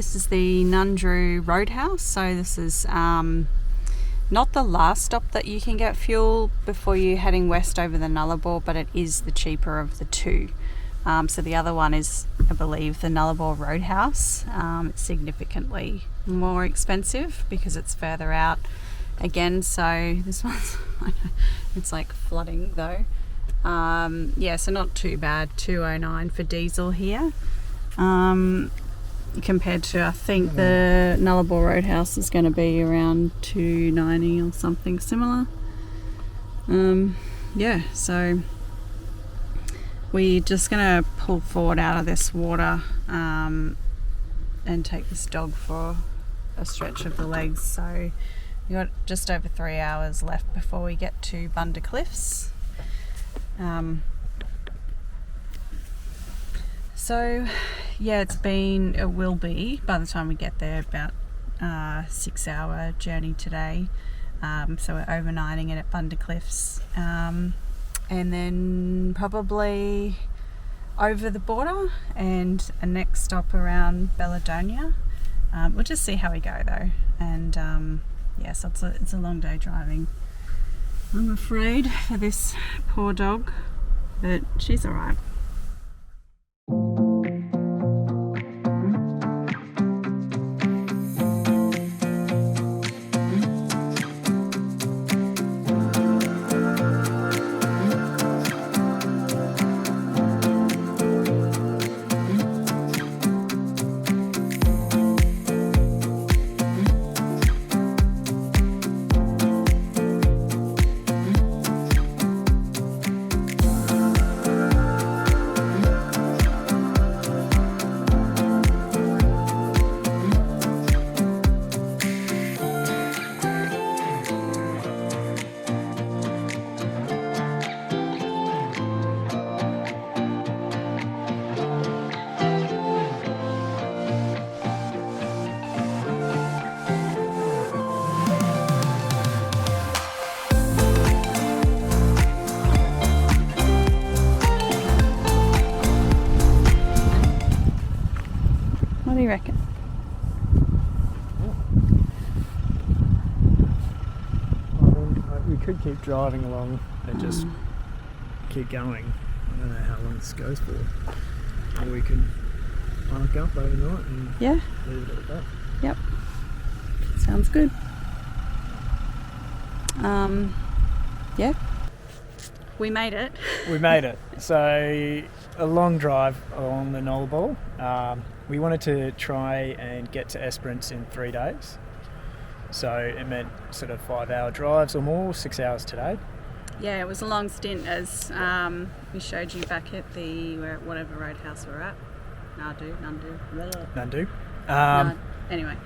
this is the Nundru Roadhouse. So this is not the last stop that you can get fuel before you're heading west over the Nullabor, but it is the cheaper of the two. So the other one is, I believe, the Nullabor Roadhouse. It's significantly more expensive because it's further out again. So this one's, it's like flooding though. Yeah, so not too bad. $2.09 for diesel here. Compared to, I think the Nullabor Roadhouse is going to be around $2.90 or something similar. Yeah, so we're just going to pull forward out of this water and take this dog for a stretch of the legs. So we've got just over 3 hours left before we get to Bunda Cliffs. So yeah, it will be, by the time we get there, about a 6-hour journey today. So we're overnighting it at Bunda Cliffs, and then probably over the border and a next stop around Belladonna. We'll just see how we go though. And yeah, so it's a long day driving, I'm afraid, for this poor dog, but she's all right. What do you reckon? We could keep driving along and just keep going. I don't know how long this goes for. Or we could park up overnight and leave it at that. Yep. Sounds good. Yeah. We made it. We made it. So a long drive along the Nullabor. We wanted to try and get to Esperance in 3 days. So it meant sort of 5-hour drives or more, 6 hours today. Yeah, it was a long stint, as we showed you back at whatever roadhouse we're at. Nundu. Anyway.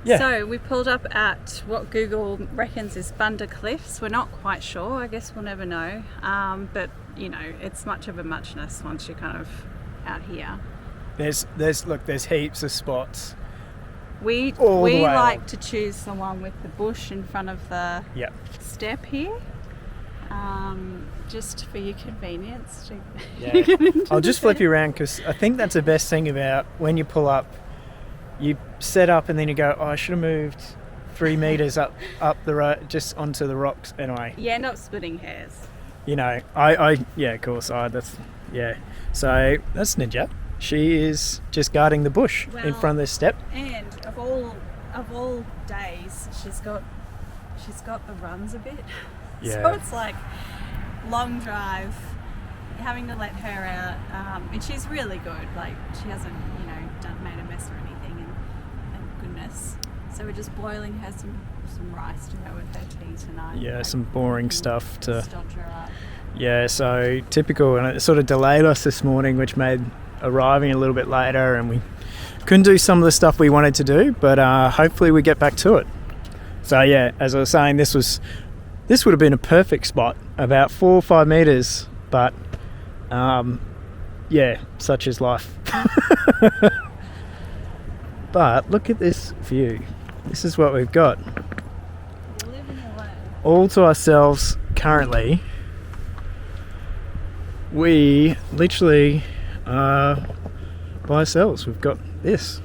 Yeah. So we pulled up at what Google reckons is Bunda Cliffs. We're not quite sure. I guess we'll never know. But you know, it's much of a muchness once you're kind of out here. There's heaps of spots. We like to choose the one with the bush in front of the step here, just for your convenience. I'll just flip you around, because I think that's the best thing about when you pull up. You set up and then you go, oh, I should have moved 3 meters up the road, just onto the rocks anyway. You end up splitting hairs. You know, of course, So that's Ninja. She is just guarding the bush in front of this step. And of all days, she's got the runs a bit. Yeah. So it's like long drive, having to let her out, and she's really good. Like, she hasn't, made a mess or anything, and thank goodness. So we're just boiling her some rice to go with her tea tonight. Yeah, some boring stuff to stodge her up. Yeah, so typical, and it sort of delayed us this morning, which made arriving a little bit later, and we couldn't do some of the stuff we wanted to do, but hopefully we get back to it. So yeah, as I was saying, this would have been a perfect spot, about 4 or 5 meters, but such is life. But look at this view. This is what we've got. Living away. All to ourselves currently. We literally are by ourselves. We've got this.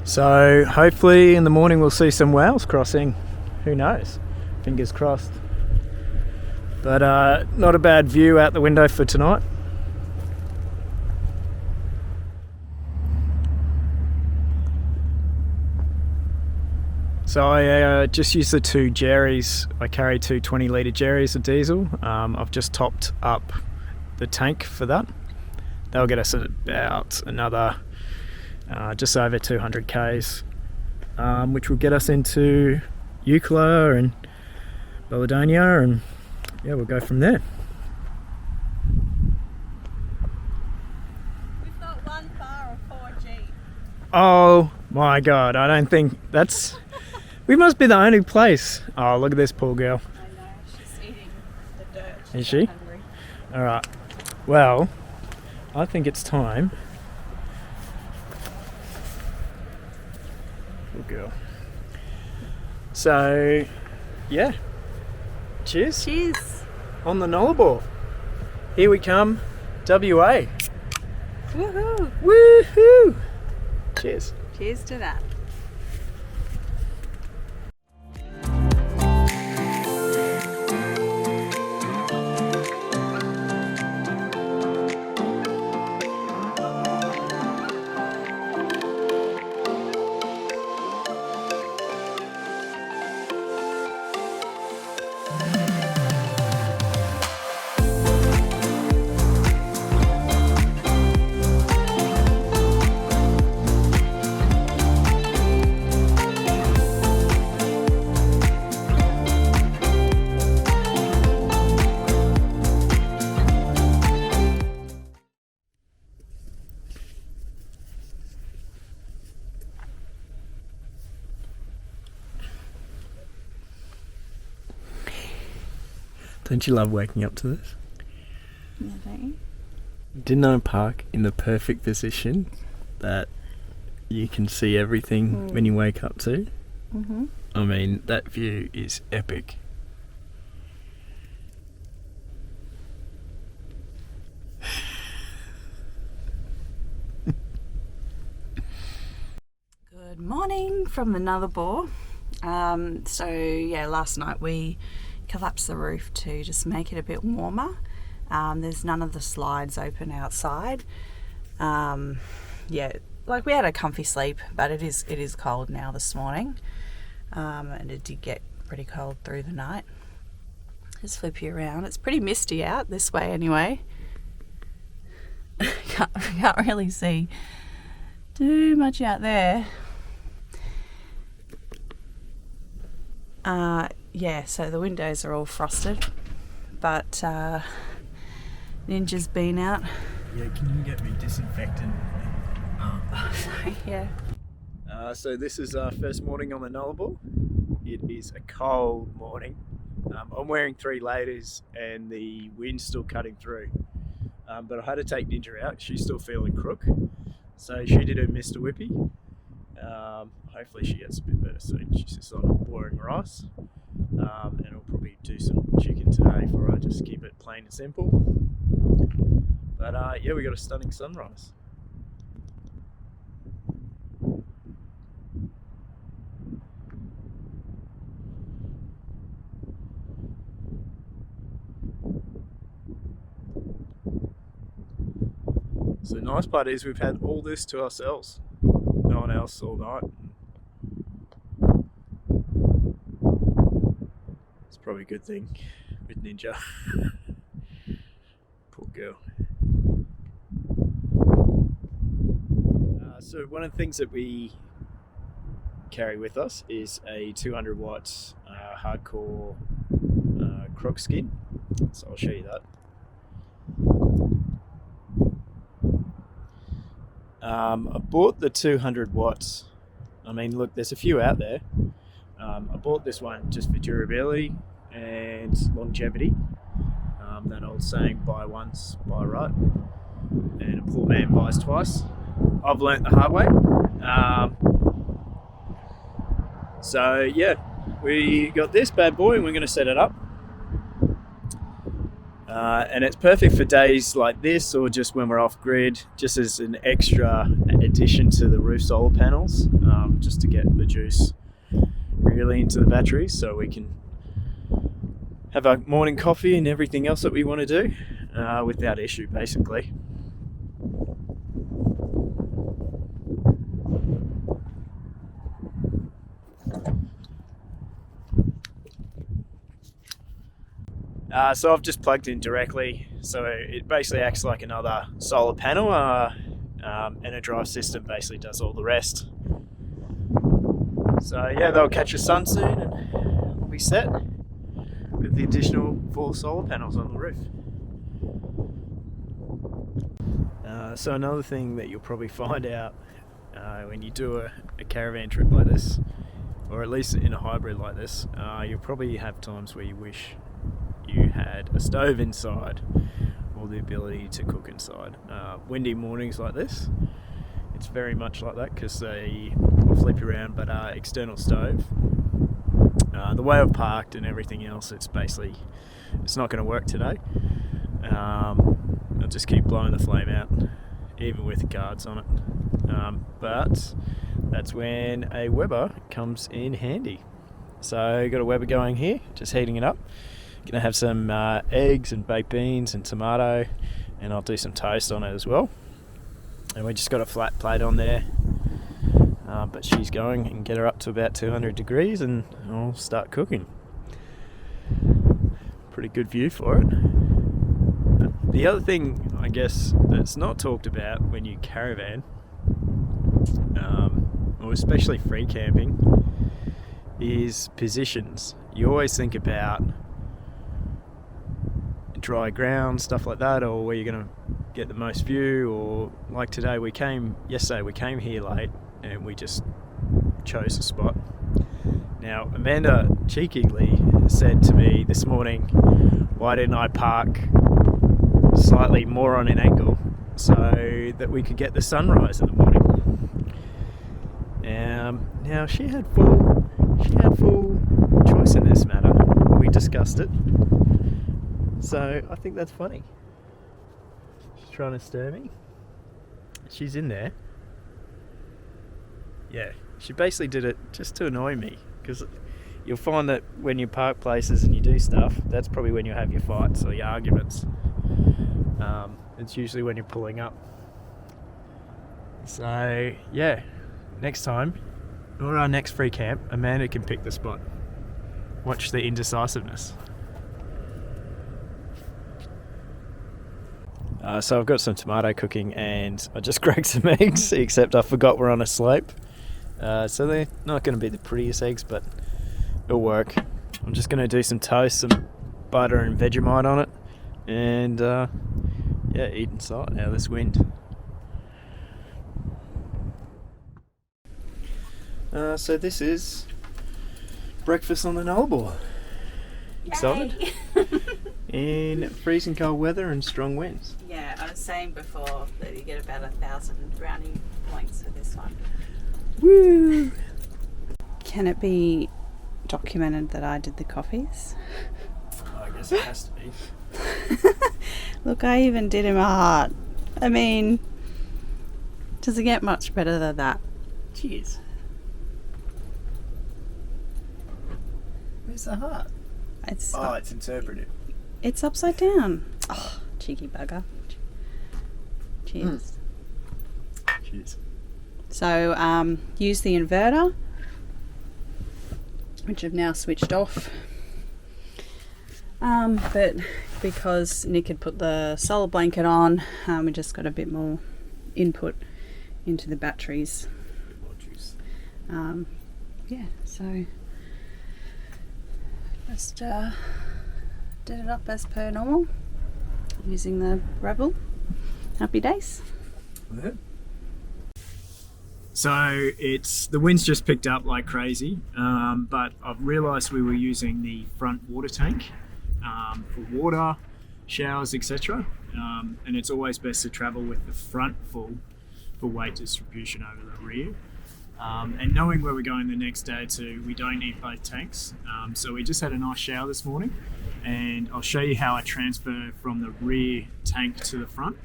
So hopefully in the morning we'll see some whales crossing. Who knows? Fingers crossed. But not a bad view out the window for tonight. So I just used the 2 Jerrys. I carry 2 20-litre Jerrys of diesel. I've just topped up the tank for that. They'll get us about another just over 200 k's, which will get us into Eucla and Belladonna, and yeah, we'll go from there. We've got one bar of 4G. Oh my god, I don't think that's... We must be the only place. Oh, look at this poor girl. I know, she's eating the dirt. Is she? Hungry. Alright, well, I think it's time. Good girl. So, yeah. Cheers. Cheers. On the Nullabor. Here we come, WA. Woohoo. Woohoo! Cheers. Cheers to that. Don't you love waking up to this? Yeah, don't you? Didn't I park in the perfect position that you can see everything when you wake up to? Mm-hmm. I mean, that view is epic. Good morning from the Nullabor. So yeah, last night we collapsed the roof to just make it a bit warmer. There's none of the slides open outside. Yeah, like we had a comfy sleep, but it is cold now this morning, and it did get pretty cold through the night. Just flip you around. It's pretty misty out this way anyway. can't really see too much out there. Yeah, so the windows are all frosted, but Ninja's been out. Yeah, can you get me disinfectant? Sorry, yeah. So this is our first morning on the Nullabor. It is a cold morning. I'm wearing 3 layers and the wind's still cutting through. But I had to take Ninja out. She's still feeling crook. So she did her Mr. Whippy. Hopefully she gets a bit better soon. She's just on boring rice. And I'll probably do some chicken today for her, just keep it plain and simple. But yeah, we got a stunning sunrise. So the nice part is we've had all this to ourselves. No one else all night. It's probably a good thing with Ninja. Poor girl. So one of the things that we carry with us is a 200 watt hardcore croc skin. So I'll show you that. I bought the 200 watts. I mean, look, there's a few out there. I bought this one just for durability and longevity. That old saying, buy once, buy right. And a poor man buys twice. I've learnt the hard way. So yeah, we got this bad boy and we're going to set it up. And it's perfect for days like this, or just when we're off grid, just as an extra addition to the roof solar panels, just to get the juice really into the batteries, so we can have our morning coffee and everything else that we want to do without issue, basically. So I've just plugged in directly, so it basically acts like another solar panel, and a drive system basically does all the rest. So yeah, they'll catch the sun soon and we'll be set with the additional 4 solar panels on the roof. So another thing that you'll probably find out when you do a caravan trip like this, or at least in a hybrid like this, you'll probably have times where you wish you had a stove inside, or the ability to cook inside. Windy mornings like this, it's very much like that, because they will flip you around, but external stove. The way I've parked and everything else, it's not going to work today. I'll just keep blowing the flame out, even with guards on it. But that's when a Weber comes in handy. So I've got a Weber going here, just heating it up. Gonna have some eggs and baked beans and tomato, and I'll do some toast on it as well. And we just got a flat plate on there, but she's going, and get her up to about 200 degrees and I'll start cooking. Pretty good view for it. The other thing, I guess, that's not talked about when you caravan, or especially free camping, is positions. You always think about dry ground, stuff like that, or where you're going to get the most view, or like today we came here late and we just chose a spot. Now Amanda cheekily said to me this morning, why didn't I park slightly more on an angle so that we could get the sunrise in the morning? Now she had full choice in this matter. We discussed it. So I think that's funny. She's trying to stir me. She's in there. Yeah, she basically did it just to annoy me, because you'll find that when you park places and you do stuff, that's probably when you have your fights or your arguments. It's usually when you're pulling up. So yeah, next time, or our next free camp, Amanda can pick the spot. Watch the indecisiveness. So I've got some tomato cooking, and I just cracked some eggs, except I forgot we're on a slope. So they're not going to be the prettiest eggs, but it'll work. I'm just going to do some toast, some butter and Vegemite on it, and eat inside out of this wind. So this is breakfast on the Nullabor. Excited? In freezing cold weather and strong winds. Yeah, I was saying before that you get about 1,000 brownie points for this one. Woo! Can it be documented that I did the coffees? I guess it has to be. Look, I even did him a heart. I mean, does it get much better than that? Cheers. Where's the heart? It's interpretive. It's upside down. Oh, cheeky bugger. Cheers. Cheers. So, use the inverter, which I've now switched off. But because Nick had put the solar blanket on, we just got a bit more input into the batteries. More juice. So just did it up as per normal using the Rebel. Happy days. So the wind's just picked up like crazy, but I've realised we were using the front water tank for water, showers, etc. And it's always best to travel with the front full for weight distribution over the rear. And knowing where we're going the next day too, we don't need both tanks. So we just had a nice shower this morning, and I'll show you how I transfer from the rear tank to the front.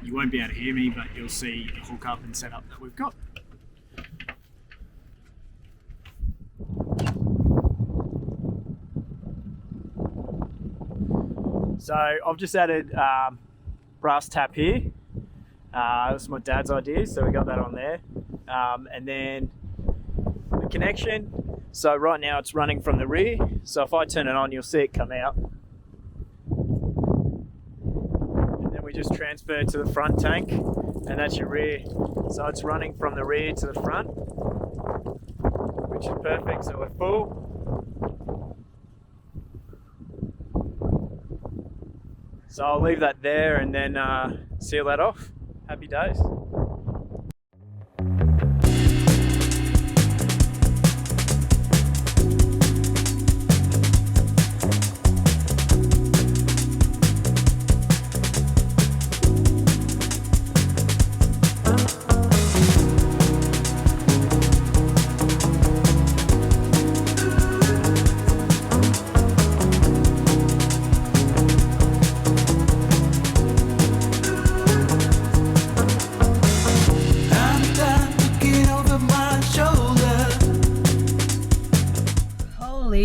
You won't be able to hear me, but you'll see the hookup and setup that we've got. So I've just added brass tap here. That's my dad's idea, so we got that on there. And then the connection. So right now it's running from the rear. So if I turn it on, you'll see it come out. And then we just transfer to the front tank, and that's your rear. So it's running from the rear to the front, which is perfect. So we're full. So I'll leave that there and then seal that off. Happy days.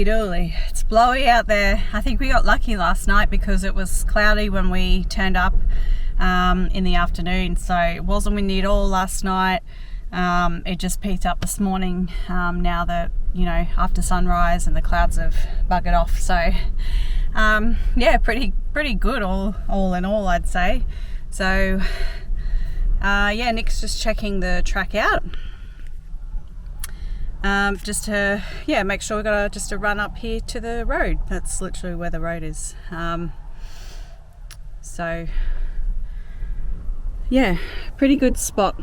Dooly. It's blowy out there. I think we got lucky last night because it was cloudy when we turned up in the afternoon, so it wasn't windy at all last night. It just peaked up this morning now that, you know, after sunrise, and the clouds have buggered off. So yeah, pretty good all in all, I'd say. So yeah, Nick's just checking the track out. Just to make sure we got just a run up here to the road. That's literally where the road is. So yeah, pretty good spot.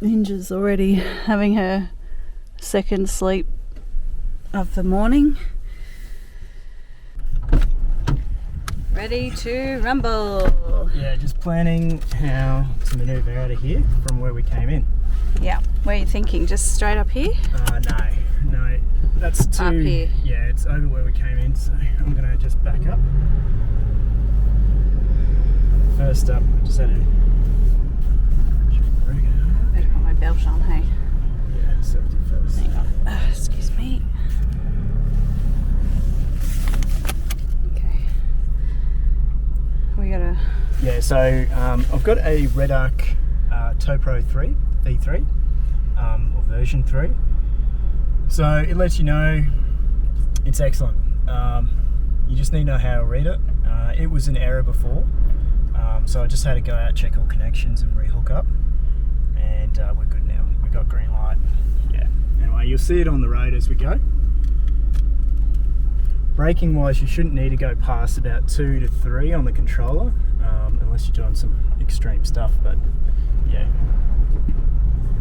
Ninja's already having her second sleep of the morning. Ready to rumble. Yeah, just planning how to manoeuvre out of here from where we came in. Yeah, where are you thinking? Just straight up here? No, that's too... Up here. Yeah, it's over where we came in, so I'm going to just back up. First up, I just had to... Better put my belt on, hey? Yeah, safety first. Hang on. Excuse me. We gotta... Yeah, so I've got a Red Arc Tow Pro 3 V3 or version 3. So it lets you know it's excellent. You just need to know how to read it. It was an error before, so I just had to go out, check all connections and rehook up, and we're good now. We got green light. Yeah. Anyway, you'll see it on the road as we go. Braking wise, you shouldn't need to go past about 2 to 3 on the controller, unless you're doing some extreme stuff, but yeah,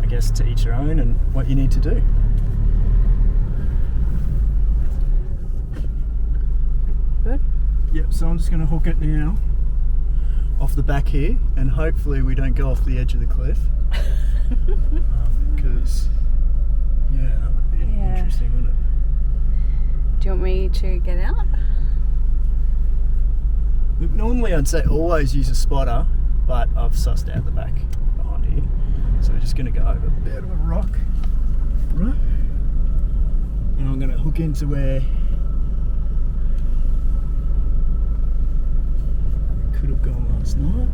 I guess to each their own and what you need to do. Good? Yep, so I'm just going to hook it now off the back here, and hopefully we don't go off the edge of the cliff, because yeah, that would be interesting, wouldn't it? Do you want me to get out? Look, normally I'd say always use a spotter, but I've sussed out the back behind here. So we're just going to go over a bit of a rock, right? And I'm going to hook into where we could have gone last night.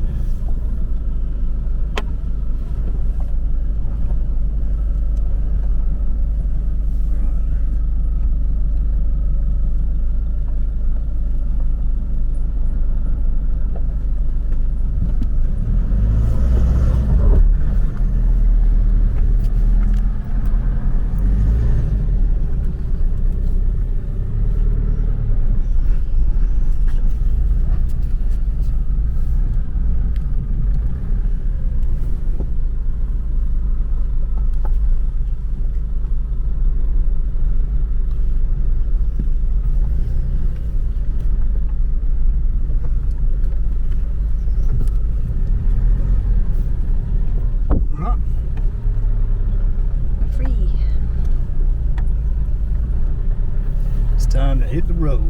Time to hit the road.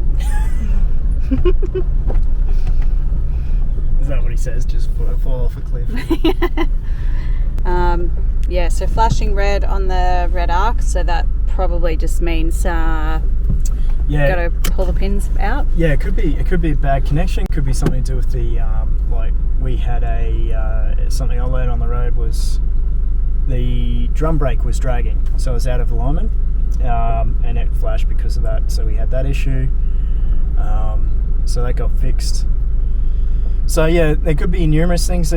Is that what he says? Just fall off a cliff. Yeah, so flashing red on the red arc, so that probably just means Yeah. got to pull the pins out. Yeah, it could be a bad connection. Could be something to do with the like we had something I learned on the road was the drum brake was dragging, so it was out of alignment, and it flashed because of that. So we had that issue. So that got fixed. So yeah, there could be numerous things,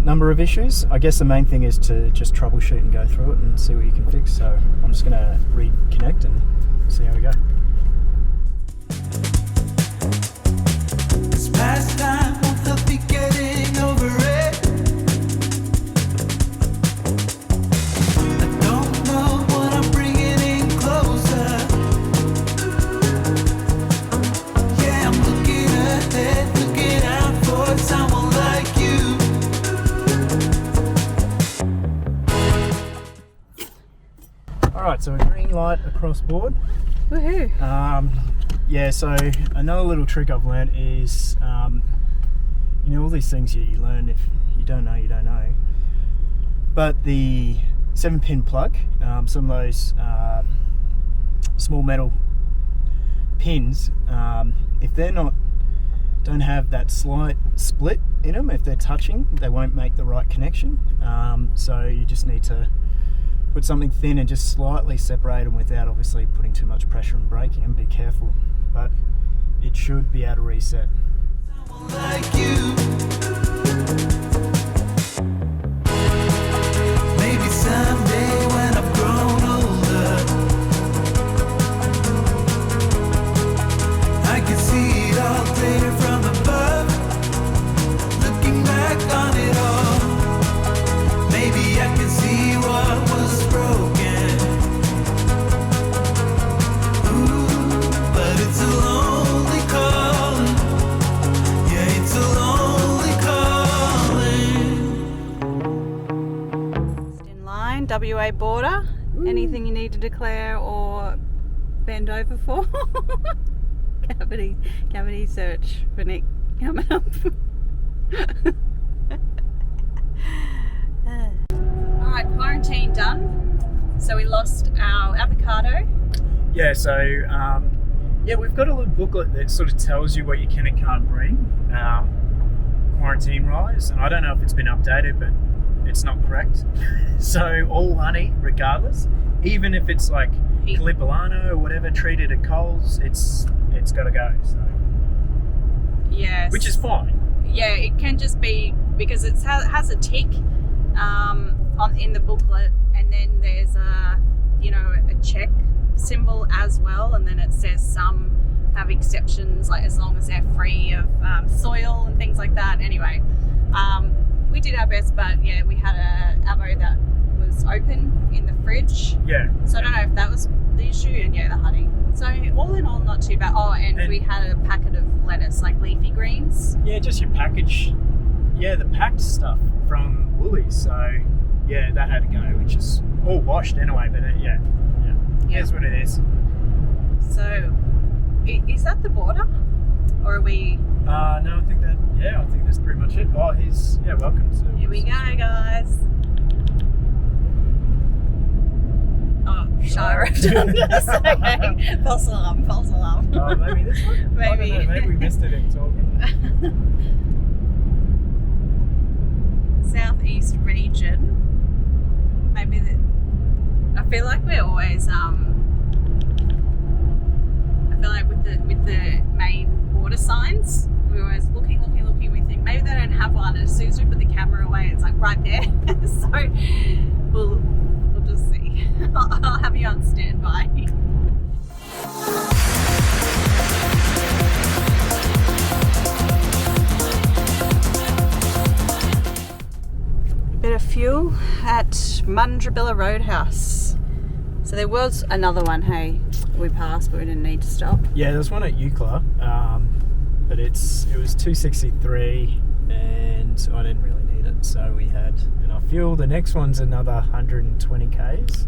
number of issues. I guess the main thing is to just troubleshoot and go through it and see what you can fix. So I'm just going to reconnect and see how we go. It's past time, won't help me getting over it. I don't know what I'm bringing in closer. Yeah, I'm looking ahead, looking out for someone like you. Alright, so a green light across board. Woohoo! Yeah, so another little trick I've learned is, all these things you learn, if you don't know, you don't know. But the 7-pin plug, some of those small metal pins, if they're don't have that slight split in them, if they're touching, they won't make the right connection. So you just need to put something thin and just slightly separate them without obviously putting too much pressure and braking them. Be careful, but it should be able to reset. Someone like you. Maybe someday when I've grown older, I can see it all clear from above. Looking back on it all, maybe I can see what was broken. Ooh, but it's a lonely calling. Yeah, it's a lonely calling. In line, WA border. Anything you need to declare or bend over for? Cavity search for Nick coming up. Alright, quarantine done. So we lost our avocado. Yeah, so we've got a little booklet that sort of tells you what you can and can't bring, quarantine-wise, and I don't know if it's been updated, but it's not correct. So all honey, regardless, even if it's like Calipolano or whatever, treated at Coles, it's got to go. So Yes. which is fine. Yeah, it can just be because it has a tick in the booklet, and then there's a check symbol as well, and then it says some have exceptions, like as long as they're free of soil and things like that. Anyway, we did our best, but yeah, we had a avo that was open in the fridge. Yeah. So I don't know if that was the issue, and yeah, the honey. So all in all, not too bad. Oh, and we had a packet of lettuce, like leafy greens. Yeah, just your package. Yeah, the packed stuff from Woolies. So yeah, that had to go, which is all washed anyway. But Yeah. Here's what it is. So is that the border, or are we? No, I think that's pretty much it. Oh, welcome to. Here we go, guys. Oh, Shire have done this. Okay. False alarm. Oh, maybe this one? Maybe. I don't know, maybe we missed it in talking. Southeast region. Maybe I feel like we're always I feel like with the main border signs, we're always looking. We think maybe they don't have one, and as soon as we put the camera away, it's like right there. So we'll just see. I'll have you on standby. Bit of fuel at Mundrabilla Roadhouse. So there was another one, hey, we passed, but we didn't need to stop. Yeah, there's one at Eucla, but it was 263, and I didn't really need it, so we had enough fuel. The next one's another 120 k's,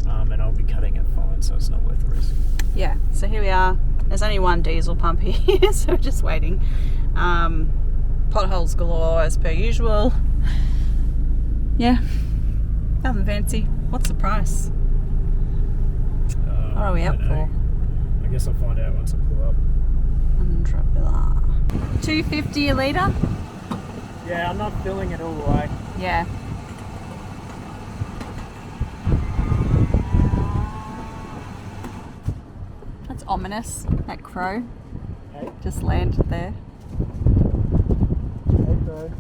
and I'll be cutting it fine, so it's not worth the risk. Yeah, so here we are. There's only one diesel pump here, so we're just waiting. Potholes galore as per usual. Yeah, nothing fancy. What's the price? What are we up for? I guess I'll find out once I pull up. $2.50 a litre? Yeah, I'm not filling it all the way. Yeah. That's ominous, that crow. Hey. Just landed there. Hey, bro.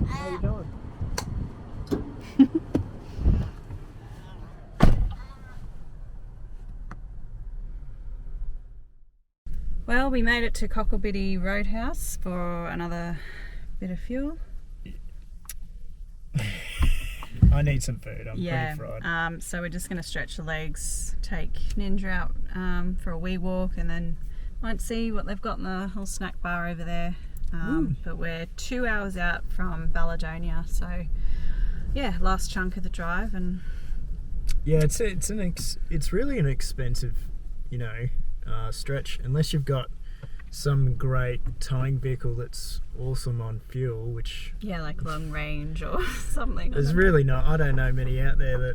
How you doing? Well, we made it to Cocklebiddy Roadhouse for another bit of fuel. I need some food. I'm Yeah. pretty fried. So we're just going to stretch the legs, take Ninja out for a wee walk, and then might see what they've got in the little snack bar over there. But we're 2 hours out from Balladonia, so yeah, last chunk of the drive. And Yeah, it's really an expensive, stretch, unless you've got some great towing vehicle that's awesome on fuel, which yeah, like long range or something. there's really not. I don't know many out there that,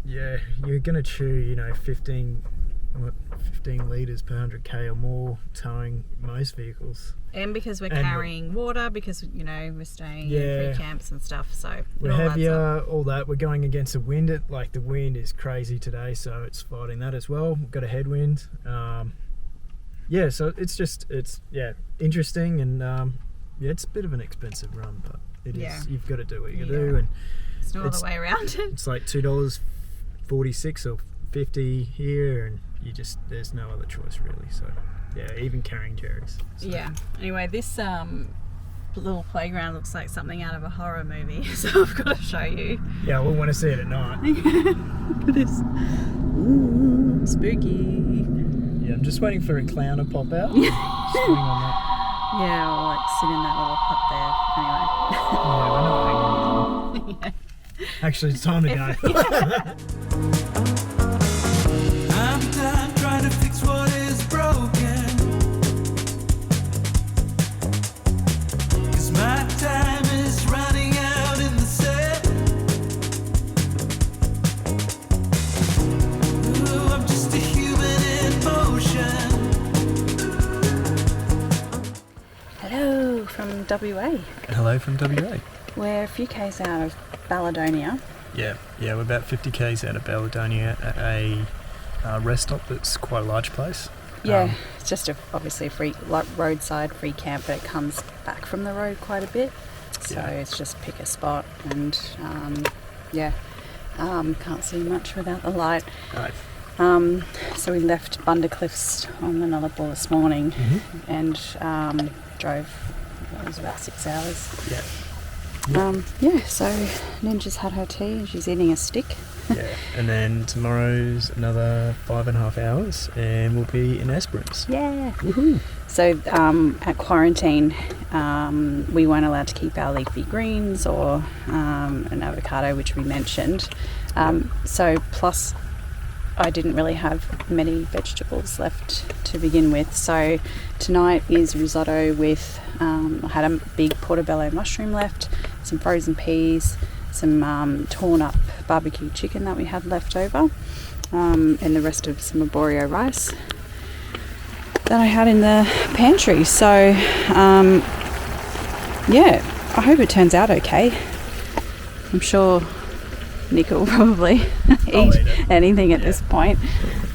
yeah, you're gonna chew 15 litres per 100k or more towing most vehicles. And because we're And carrying water, because we're staying Yeah. in free camps and stuff, so it We're all adds up. heavier, all that. We're going against the wind. The wind is crazy today, so it's fighting that as well. We've got a headwind. Yeah, so it's interesting, and yeah, it's a bit of an expensive run, but it is. Yeah. You've got to do what you Yeah. do, and It's no other way around it. it's like $2.46 or $50 here, and there's no other choice really. So yeah, even carrying jerrys. So. Yeah. Anyway, this little playground looks like something out of a horror movie, so I've got to show you. Yeah, we'll want to see it at night. Look at this. Ooh, spooky. Yeah, I'm just waiting for a clown to pop out. Just waiting on that. Yeah, I'll like sit in that little hut there. Anyway. Yeah, we're not hanging. Actually, it's time to go. I'm done trying to fix what is broken. 'Cause my time is running out in the set. Ooh, I'm just a human in motion. Hello from WA. Hello from WA. We're a few k's out of Balladonia. Yeah, we're about 50 k's out of Balladonia at a rest stop that's quite a large place. Yeah, it's just obviously a free roadside free camp, but it comes back from the road quite a bit. So Yeah. it's just pick a spot, and can't see much without the light. Right. So we left Bundercliffs on the Nullabor this morning, and drove. It was about 6 hours. Yeah. So Ninja's had her tea and she's eating a stick. Yeah, and then tomorrow's another 5.5 hours, and we'll be in Esperance. Yeah. Woohoo! So at quarantine, we weren't allowed to keep our leafy greens or an avocado, which we mentioned. So plus, I didn't really have many vegetables left to begin with. So tonight is risotto with, I had a big portobello mushroom left, some frozen peas, some torn up barbecue chicken that we had left over, and the rest of some arborio rice that I had in the pantry. So yeah, I hope it turns out okay. I'm sure Nick will probably eat anything at this point.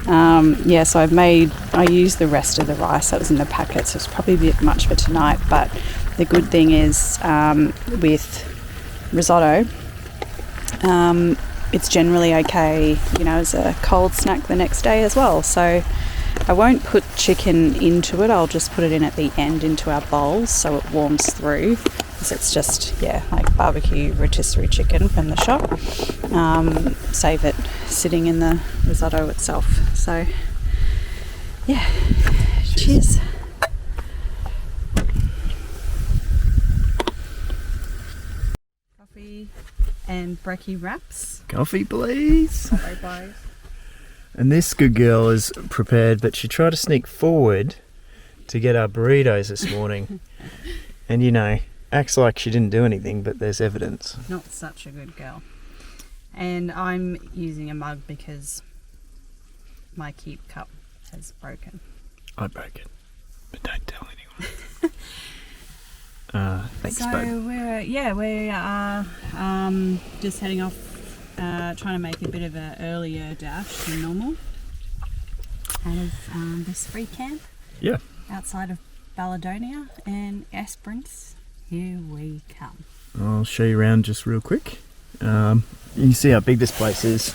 So I used the rest of the rice that was in the packet, so it's probably a bit much for tonight, but the good thing is with risotto, it's generally okay, as a cold snack the next day as well. So I won't put chicken into it, I'll just put it in at the end into our bowls so it warms through, because it's just, like barbecue rotisserie chicken from the shop. Save it sitting in the risotto itself. So, yeah, cheers. Coffee and brekkie wraps. Coffee, please. Sorry, boys. And this good girl is prepared, but she tried to sneak forward to get our burritos this morning. And, you know, acts like she didn't do anything, but there's evidence. Not such a good girl. And I'm using a mug because my keep cup has broken. I broke it, but don't tell anyone. Thanks, So bud. we are just heading off, trying to make a bit of an earlier dash than normal out of this free camp. Yeah. Outside of Balladonia and Esperance. Here we come. I'll show you around just real quick. You can see how big this place is.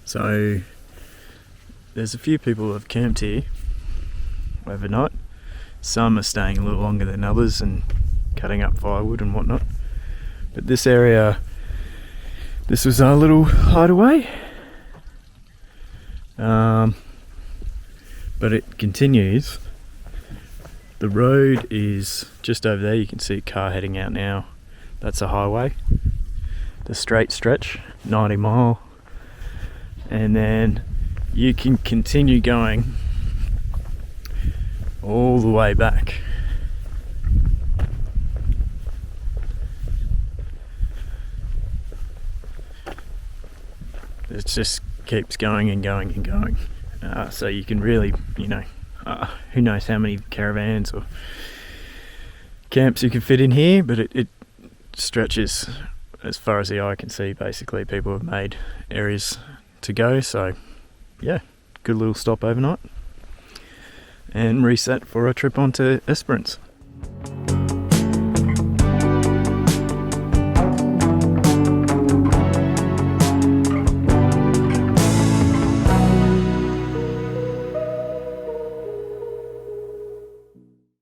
So there's a few people who have camped here overnight. Some are staying a little longer than others and cutting up firewood and whatnot. But this area, this was our little hideaway. But it continues. The road is just over there. You can see a car heading out now. That's a highway. The straight stretch, 90 mile. And then you can continue going all the way back. It just keeps going and going and going. So you can really, you know, who knows how many caravans or camps you can fit in here, but it stretches as far as the eye can see. Basically, people have made areas to go, so yeah, good little stop overnight and reset for a trip onto Esperance.